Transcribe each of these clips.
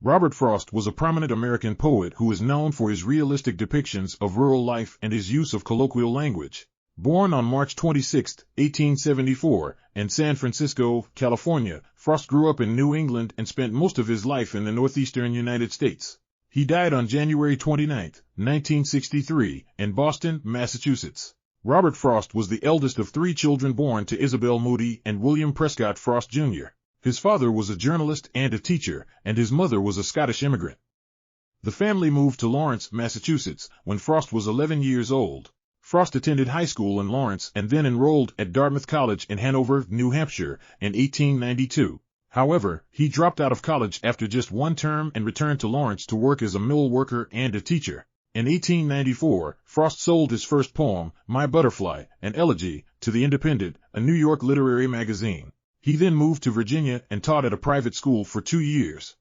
Robert Frost was a prominent American poet who is known for his realistic depictions of rural life and his use of colloquial language. Born on March 26, 1874, in San Francisco, California, Frost grew up in New England and spent most of his life in the northeastern United States. He died on January 29, 1963, in Boston, Massachusetts. Robert Frost was the eldest of 3 children born to Isabel Moody and William Prescott Frost, Jr. His father was a journalist and a teacher, and his mother was a Scottish immigrant. The family moved to Lawrence, Massachusetts, when Frost was 11 years old. Frost attended high school in Lawrence and then enrolled at Dartmouth College in Hanover, New Hampshire, in 1892. However, he dropped out of college after just 1 term and returned to Lawrence to work as a mill worker and a teacher. In 1894, Frost sold his first poem, My Butterfly, an elegy, to The Independent, a New York literary magazine. He then moved to Virginia and taught at a private school for 2 years.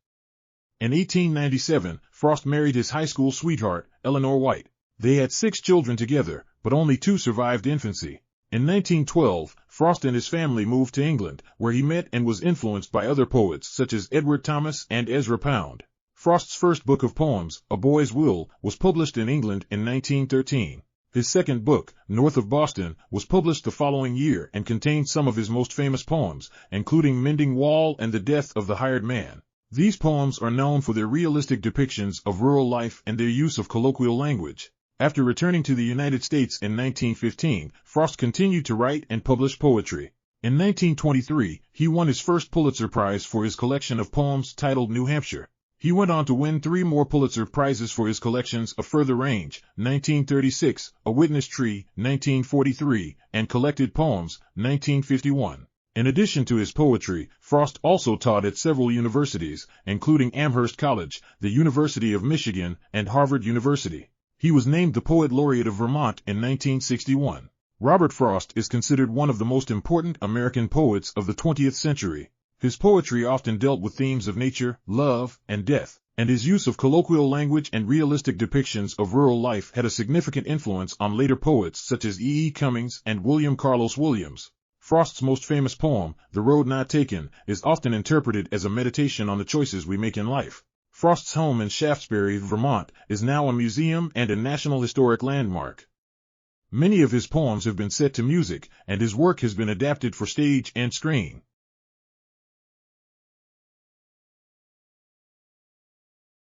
In 1897, Frost married his high school sweetheart, Eleanor White. They had 6 children together, but only 2 survived infancy. In 1912, Frost and his family moved to England, where he met and was influenced by other poets such as Edward Thomas and Ezra Pound. Frost's first book of poems, A Boy's Will, was published in England in 1913. His second book, North of Boston, was published the following year and contained some of his most famous poems, including Mending Wall and The Death of the Hired Man. These poems are known for their realistic depictions of rural life and their use of colloquial language. After returning to the United States in 1915, Frost continued to write and publish poetry. In 1923, he won his first Pulitzer Prize for his collection of poems titled New Hampshire. He went on to win 3 more Pulitzer Prizes for his collections A Further Range, 1936, A Witness Tree, 1943, and Collected Poems, 1951. In addition to his poetry, Frost also taught at several universities, including Amherst College, the University of Michigan, and Harvard University. He was named the Poet Laureate of Vermont in 1961. Robert Frost is considered one of the most important American poets of the 20th century. His poetry often dealt with themes of nature, love, and death, and his use of colloquial language and realistic depictions of rural life had a significant influence on later poets such as E. E. Cummings and William Carlos Williams. Frost's most famous poem, The Road Not Taken, is often interpreted as a meditation on the choices we make in life. Frost's home in Shaftesbury, Vermont, is now a museum and a National Historic Landmark. Many of his poems have been set to music, and his work has been adapted for stage and screen.